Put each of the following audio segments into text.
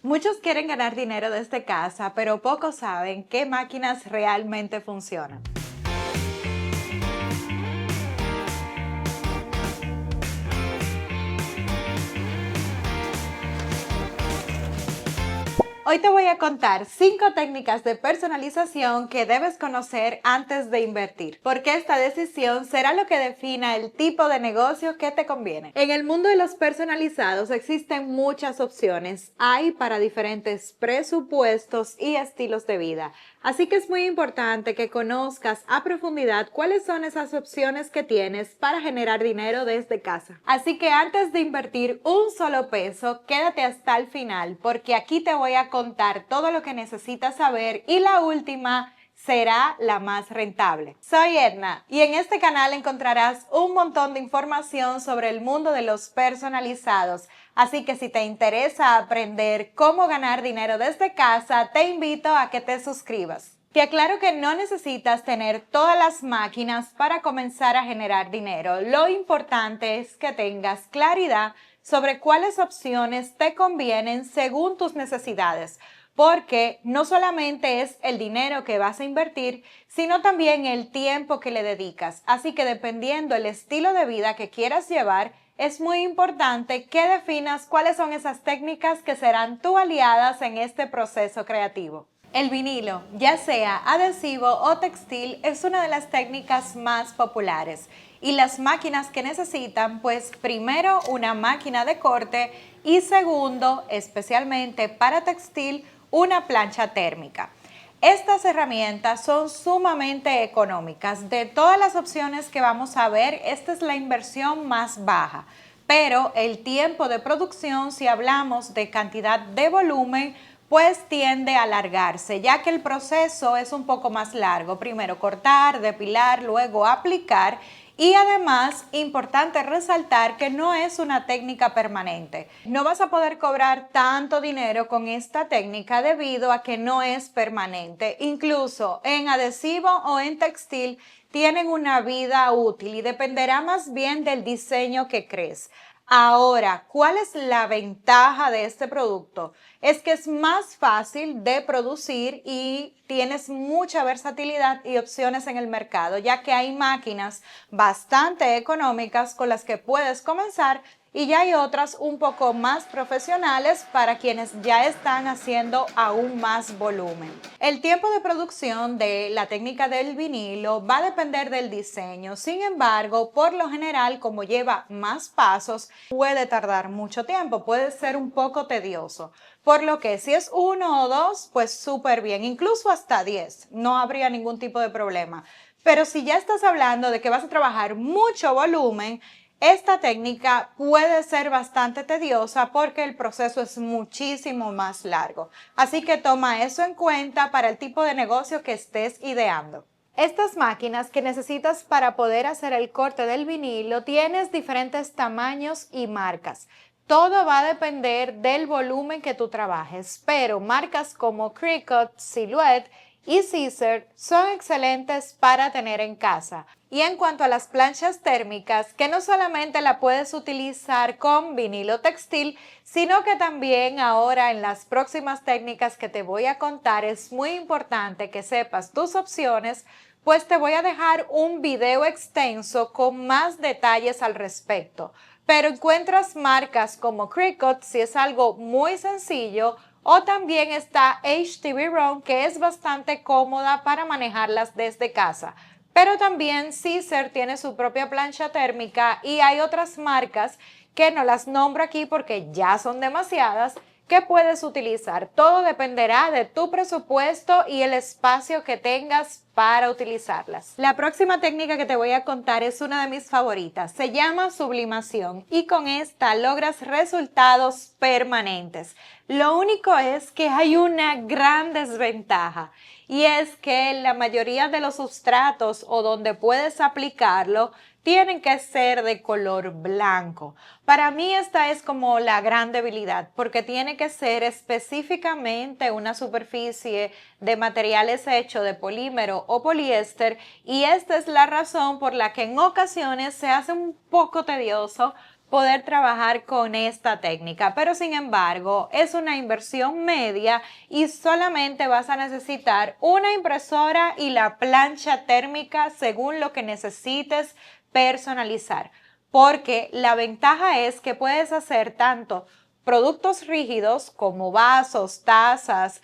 Muchos quieren ganar dinero desde casa, pero pocos saben qué máquinas realmente funcionan. Hoy te voy a contar 5 técnicas de personalización que debes conocer antes de invertir, porque esta decisión será lo que defina el tipo de negocio que te conviene. En el mundo de los personalizados existen muchas opciones, hay para diferentes presupuestos y estilos de vida, así que es muy importante que conozcas a profundidad cuáles son esas opciones que tienes para generar dinero desde casa. Así que antes de invertir un solo peso, quédate hasta el final, porque aquí te voy a contar todo lo que necesitas saber y la última será la más rentable. Soy Edna y en este canal encontrarás un montón de información sobre el mundo de los personalizados. Así que si te interesa aprender cómo ganar dinero desde casa, te invito a que te suscribas. Te aclaro que no necesitas tener todas las máquinas para comenzar a generar dinero. Lo importante es que tengas claridad sobre cuáles opciones te convienen según tus necesidades, porque no solamente es el dinero que vas a invertir, sino también el tiempo que le dedicas. Así que dependiendo del estilo de vida que quieras llevar, es muy importante que definas cuáles son esas técnicas que serán tu aliadas en este proceso creativo. El vinilo, ya sea adhesivo o textil, es una de las técnicas más populares y las máquinas que necesitan, pues primero una máquina de corte y segundo, especialmente para textil, una plancha térmica. Estas herramientas son sumamente económicas. De todas las opciones que vamos a ver, esta es la inversión más baja, pero el tiempo de producción, si hablamos de cantidad de volumen, pues tiende a alargarse, ya que el proceso es un poco más largo. Primero cortar, depilar, luego aplicar y además, importante resaltar que no es una técnica permanente. No vas a poder cobrar tanto dinero con esta técnica debido a que no es permanente. Incluso en adhesivo o en textil tienen una vida útil y dependerá más bien del diseño que crees. Ahora, ¿cuál es la ventaja de este producto? Es que es más fácil de producir y tienes mucha versatilidad y opciones en el mercado, ya que hay máquinas bastante económicas con las que puedes comenzar y ya hay otras un poco más profesionales para quienes ya están haciendo aún más volumen. El tiempo de producción de la técnica del vinilo va a depender del diseño. Sin embargo, por lo general, como lleva más pasos, puede tardar mucho tiempo, puede ser un poco tedioso. Por lo que si es 1 o 2, pues súper bien, incluso hasta 10, no habría ningún tipo de problema. Pero si ya estás hablando de que vas a trabajar mucho volumen, esta técnica puede ser bastante tediosa porque el proceso es muchísimo más largo. Así que toma eso en cuenta para el tipo de negocio que estés ideando. Estas máquinas que necesitas para poder hacer el corte del vinilo tienes diferentes tamaños y marcas. Todo va a depender del volumen que tú trabajes, pero marcas como Cricut, Silhouette y Scissor son excelentes para tener en casa. Y en cuanto a las planchas térmicas, que no solamente la puedes utilizar con vinilo textil, sino que también ahora en las próximas técnicas que te voy a contar es muy importante que sepas tus opciones, pues te voy a dejar un video extenso con más detalles al respecto. Pero encuentras marcas como Cricut si es algo muy sencillo, o también está HTV Run, que es bastante cómoda para manejarlas desde casa. Pero también Scissor tiene su propia plancha térmica y hay otras marcas que no las nombro aquí porque ya son demasiadas que puedes utilizar. Todo dependerá de tu presupuesto y el espacio que tengas para utilizarlas. La próxima técnica que te voy a contar es una de mis favoritas. Se llama sublimación y con esta logras resultados permanentes. Lo único es que hay una gran desventaja y es que la mayoría de los sustratos o donde puedes aplicarlo tienen que ser de color blanco. Para mí esta es como la gran debilidad porque tiene que ser específicamente una superficie de materiales hechos de polímero o poliéster y esta es la razón por la que en ocasiones se hace un poco tedioso poder trabajar con esta técnica, pero sin embargo es una inversión media y solamente vas a necesitar una impresora y la plancha térmica según lo que necesites personalizar, porque la ventaja es que puedes hacer tanto productos rígidos como vasos, tazas,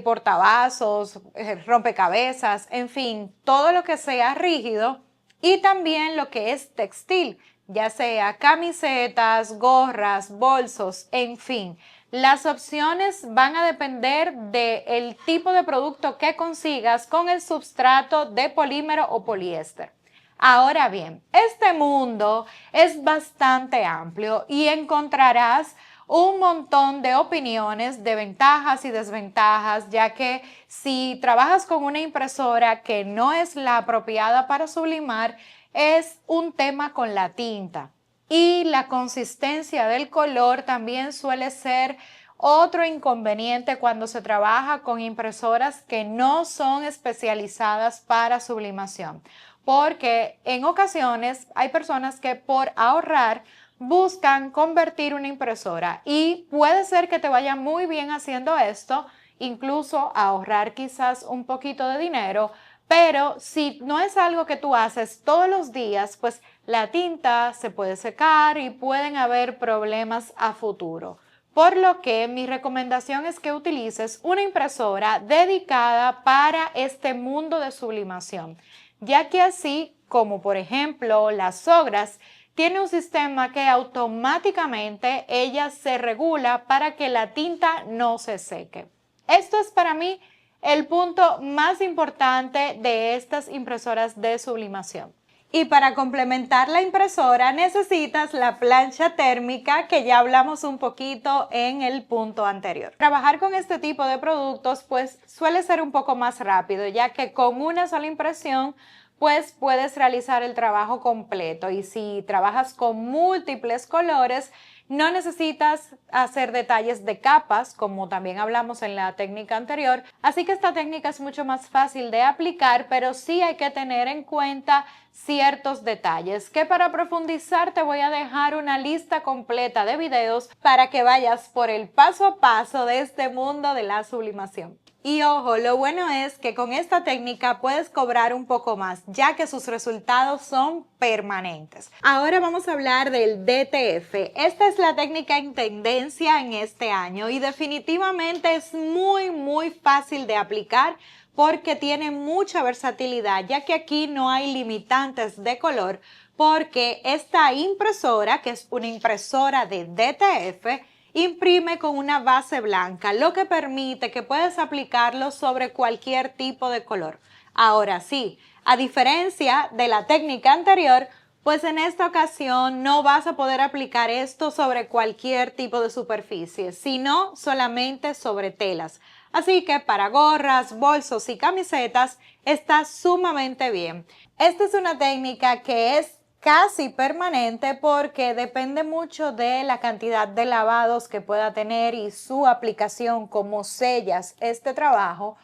portavasos, rompecabezas, en fin, todo lo que sea rígido y también lo que es textil, ya sea camisetas, gorras, bolsos, en fin. Las opciones van a depender del tipo de producto que consigas con el substrato de polímero o poliéster. Ahora bien, este mundo es bastante amplio y encontrarás un montón de opiniones de ventajas y desventajas, ya que si trabajas con una impresora que no es la apropiada para sublimar, es un tema con la tinta. Y la consistencia del color también suele ser otro inconveniente cuando se trabaja con impresoras que no son especializadas para sublimación, porque en ocasiones hay personas que por ahorrar buscan convertir una impresora y puede ser que te vaya muy bien haciendo esto, incluso ahorrar quizás un poquito de dinero, pero si no es algo que tú haces todos los días, pues la tinta se puede secar y pueden haber problemas a futuro. Por lo que mi recomendación es que utilices una impresora dedicada para este mundo de sublimación, ya que así como por ejemplo las Sogras, tiene un sistema que automáticamente ella se regula para que la tinta no se seque. Esto es para mí el punto más importante de estas impresoras de sublimación. Y para complementar la impresora necesitas la plancha térmica que ya hablamos un poquito en el punto anterior. Trabajar con este tipo de productos pues suele ser un poco más rápido, ya que con una sola impresión pues puedes realizar el trabajo completo, y si trabajas con múltiples colores no necesitas hacer detalles de capas, como también hablamos en la técnica anterior, así que esta técnica es mucho más fácil de aplicar, pero sí hay que tener en cuenta ciertos detalles, que para profundizar te voy a dejar una lista completa de videos para que vayas por el paso a paso de este mundo de la sublimación. Y ojo, lo bueno es que con esta técnica puedes cobrar un poco más, ya que sus resultados son permanentes. Ahora vamos a hablar del DTF. Esta es la técnica en tendencia en este año y definitivamente es muy fácil de aplicar porque tiene mucha versatilidad, ya que aquí no hay limitantes de color, porque esta impresora, que es una impresora de DTF, imprime con una base blanca, lo que permite que puedas aplicarlo sobre cualquier tipo de color. Ahora sí, a diferencia de la técnica anterior, pues en esta ocasión no vas a poder aplicar esto sobre cualquier tipo de superficie, sino solamente sobre telas. Así que para gorras, bolsos y camisetas está sumamente bien. Esta es una técnica que es casi permanente porque depende mucho de la cantidad de lavados que pueda tener y su aplicación, como sellas este trabajo,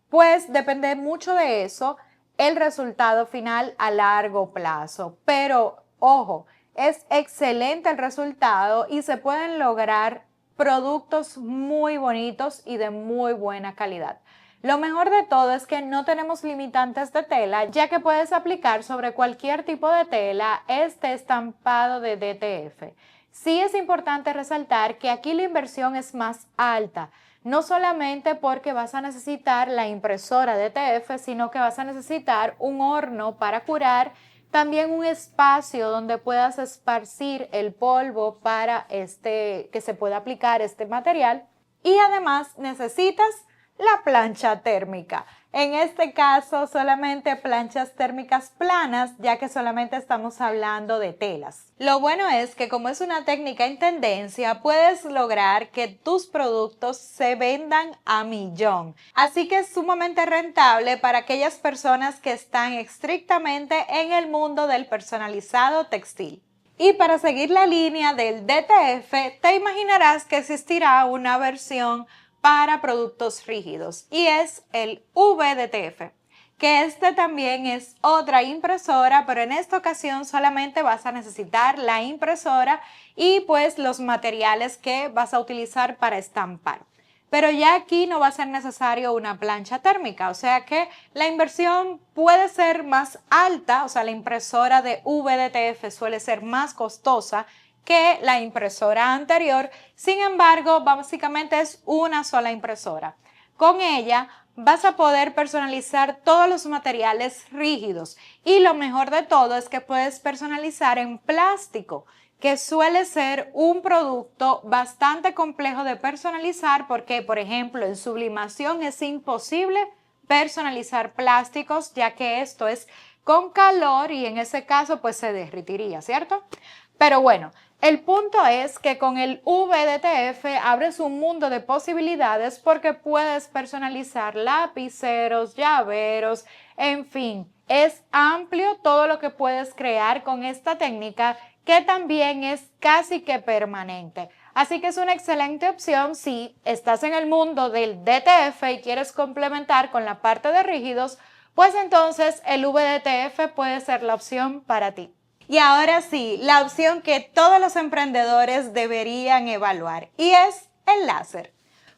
pues depende mucho de eso el resultado final a largo plazo. Pero ojo, es excelente el resultado y se pueden lograr productos muy bonitos y de muy buena calidad. Lo mejor de todo es que no tenemos limitantes de tela, ya que puedes aplicar sobre cualquier tipo de tela este estampado de DTF. Sí es importante resaltar que aquí la inversión es más alta, no solamente porque vas a necesitar la impresora DTF, sino que vas a necesitar un horno para curar, también un espacio donde puedas esparcir el polvo para que se pueda aplicar este material, y además necesitas la plancha térmica. En este caso solamente planchas térmicas planas, ya que solamente estamos hablando de telas. Lo bueno es que como es una técnica en tendencia, puedes lograr que tus productos se vendan a millón. Así que es sumamente rentable para aquellas personas que están estrictamente en el mundo del personalizado textil. Y para seguir la línea del DTF, te imaginarás que existirá una versión para productos rígidos y es el VDTF. que este también es otra impresora, pero en esta ocasión solamente vas a necesitar la impresora y pues los materiales que vas a utilizar para estampar. Pero ya aquí no va a ser necesario una plancha térmica, o sea que la inversión puede ser más alta, o sea, la impresora de VDTF suele ser más costosa que la impresora anterior. Sin embargo, básicamente es una sola impresora. Con ella vas a poder personalizar todos los materiales rígidos y lo mejor de todo es que puedes personalizar en plástico, que suele ser un producto bastante complejo de personalizar porque, por ejemplo, en sublimación es imposible personalizar plásticos ya que esto es con calor y en ese caso pues se derritiría, ¿cierto? Pero bueno, el punto es que con el VDTF abres un mundo de posibilidades porque puedes personalizar lapiceros, llaveros, en fin, es amplio todo lo que puedes crear con esta técnica que también es casi que permanente. Así que es una excelente opción si estás en el mundo del DTF y quieres complementar con la parte de rígidos, pues entonces el VDTF puede ser la opción para ti. Y ahora sí, la opción que todos los emprendedores deberían evaluar y es el láser.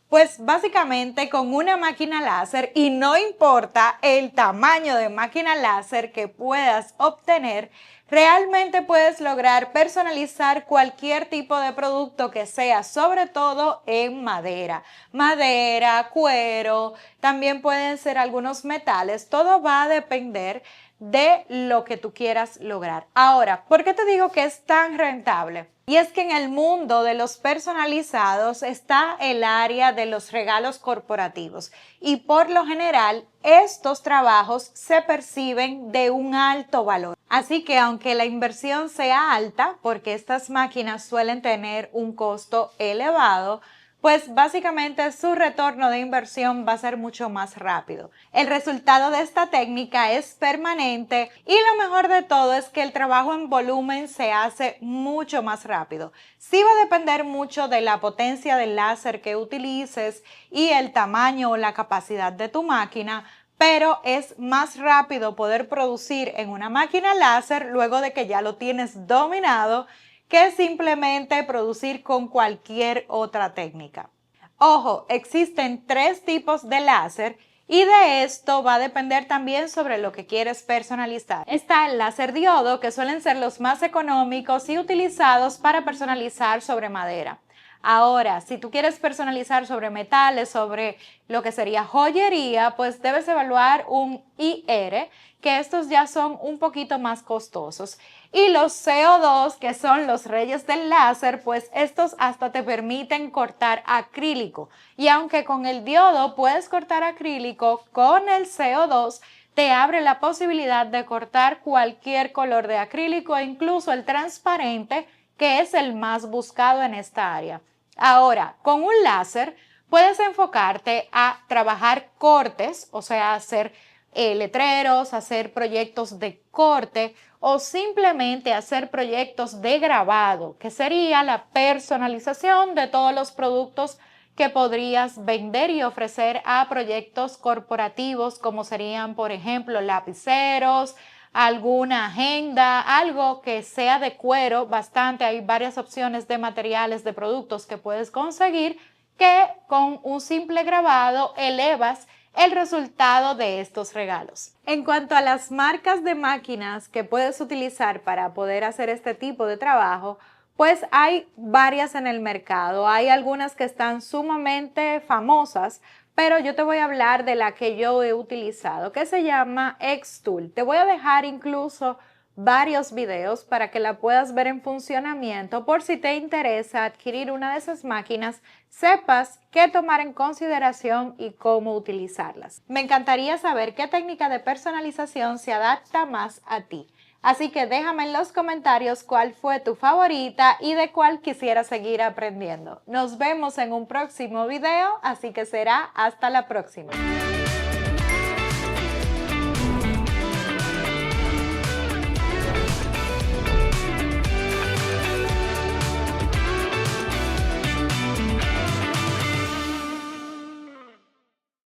Pues básicamente con una máquina láser, y no importa el tamaño de máquina láser que puedas obtener, realmente puedes lograr personalizar cualquier tipo de producto que sea, sobre todo en madera. Madera, cuero, también pueden ser algunos metales, todo va a depender de lo que tú quieras lograr. Ahora, ¿por qué te digo que es tan rentable? Y es que en el mundo de los personalizados está el área de los regalos corporativos y por lo general estos trabajos se perciben de un alto valor. Así que aunque la inversión sea alta, porque estas máquinas suelen tener un costo elevado, pues básicamente su retorno de inversión va a ser mucho más rápido. El resultado de esta técnica es permanente y lo mejor de todo es que el trabajo en volumen se hace mucho más rápido. Sí va a depender mucho de la potencia del láser que utilices y el tamaño o la capacidad de tu máquina, pero es más rápido poder producir en una máquina láser luego de que ya lo tienes dominado que simplemente producir con cualquier otra técnica. Ojo, existen 3 tipos de láser y de esto va a depender también sobre lo que quieres personalizar. Está el láser diodo, que suelen ser los más económicos y utilizados para personalizar sobre madera. Ahora, si tú quieres personalizar sobre metales, sobre lo que sería joyería, pues debes evaluar un IR, que estos ya son un poquito más costosos. Y los CO2, que son los reyes del láser, pues estos hasta te permiten cortar acrílico. Y aunque con el diodo puedes cortar acrílico, con el CO2 te abre la posibilidad de cortar cualquier color de acrílico e incluso el transparente, que es el más buscado en esta área. Ahora, con un láser puedes enfocarte a trabajar cortes, o sea, hacer letreros, hacer proyectos de corte o simplemente hacer proyectos de grabado, que sería la personalización de todos los productos que podrías vender y ofrecer a proyectos corporativos como serían, por ejemplo, lapiceros, alguna agenda, algo que sea de cuero, bastante, hay varias opciones de materiales, de productos que puedes conseguir que con un simple grabado elevas el resultado de estos regalos. En cuanto a las marcas de máquinas que puedes utilizar para poder hacer este tipo de trabajo, pues hay varias en el mercado. Hay algunas que están sumamente famosas, pero yo te voy a hablar de la que yo he utilizado, que se llama Xtool. Te voy a dejar incluso varios videos para que la puedas ver en funcionamiento por si te interesa adquirir una de esas máquinas, sepas qué tomar en consideración y cómo utilizarlas. Me encantaría saber qué técnica de personalización se adapta más a ti. Así que déjame en los comentarios cuál fue tu favorita y de cuál quisieras seguir aprendiendo. Nos vemos en un próximo video, así que será hasta la próxima.